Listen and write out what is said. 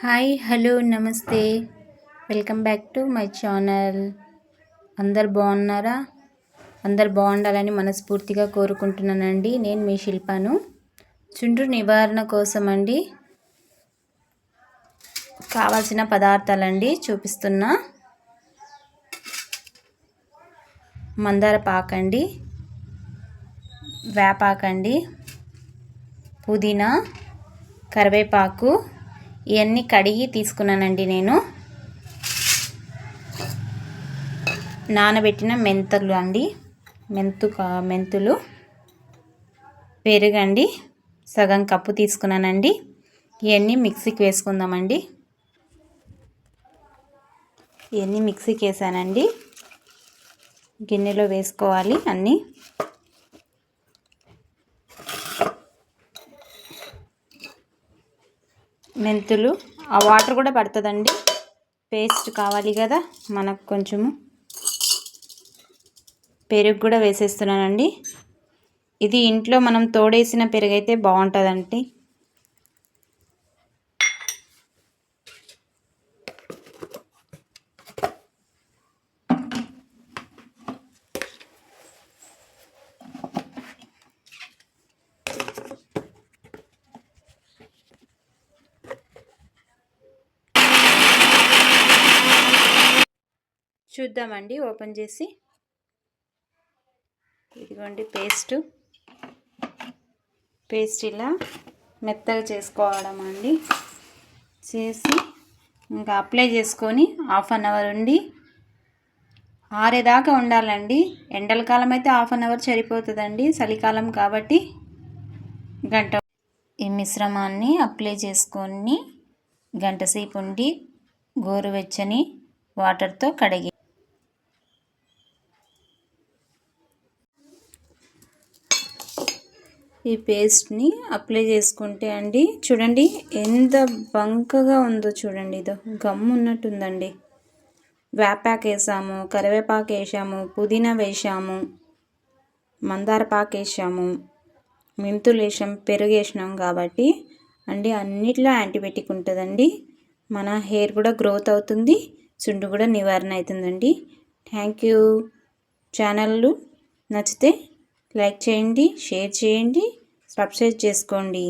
Hi hello నమస్తే welcome back to my channel. అందరు బాగున్నారా? అందరు బాగుండాలని మనస్ఫూర్తిగా కోరుకుంటున్నానండి. నేను మీ శిల్పాను. చుండ్రు నివారణ కోసం అండి కావాల్సిన పదార్థాలండి చూపిస్తున్నా. మందార పాకండి, వేపాకండి, పుదీనా, కరివేపాకు ఇవన్నీ కడిగి తీసుకున్నానండి. నేను నానబెట్టిన మెంతులు అండి, మెంతులు, పెరుగండి సగం కప్పు తీసుకున్నానండి. ఇవన్నీ మిక్సీకి వేసుకుందామండి. ఇవన్నీ మిక్సీకి వేసానండి. గిన్నెలో వేసుకోవాలి అన్నీ. మెంతులు ఆ వాటర్ కూడా పడుతుందండి, పేస్ట్ కావాలి కదా మనకు. కొంచెము పెరుగు కూడా వేసేస్తున్నానండి. ఇది ఇంట్లో మనం తోడేసిన పెరుగు అయితే బాగుంటుందండి. చూద్దామండి ఓపెన్ చేసి. ఇదిగోండి పేస్ట్ ఇలా మెత్తగా చేసుకోవడం అండి. చేసి ఇంకా అప్లై చేసుకొని 1/2 అవర్ ఉండి ఆరేదాకా ఉండాలండి. ఎండల కాలం అయితే 1/2 అవర్ సరిపోతుందండి, చలికాలం కాబట్టి గంట. ఈ మిశ్రమాన్ని అప్లై చేసుకొని గంట సేపు ఉండి గోరువెచ్చని వాటర్తో కడిగి ఈ పేస్ట్ని అప్లై చేసుకుంటే అండి చూడండి ఎంత బంకగా ఉందో చూడండి. ఇదో గమ్ము ఉన్నట్టుందండి. వేపాకు వేసాము, కరివేపాకు వేసాము, పుదీనా వేసాము, మందార పాకు వేసాము, మెంతులు వేసాం, పెరుగు వేసినాం కాబట్టి అండి అన్నిట్లో యాంటీబయాటిక్ ఉంటుందండి. మన హెయిర్ కూడా గ్రోత్ అవుతుంది, చుండ్రు కూడా నివారణ అవుతుందండి. Thank you. ఛానల్ నచ్చితే లైక్ చేయండి, షేర్ చేయండి, సబ్స్క్రైబ్ చేసుకోండి.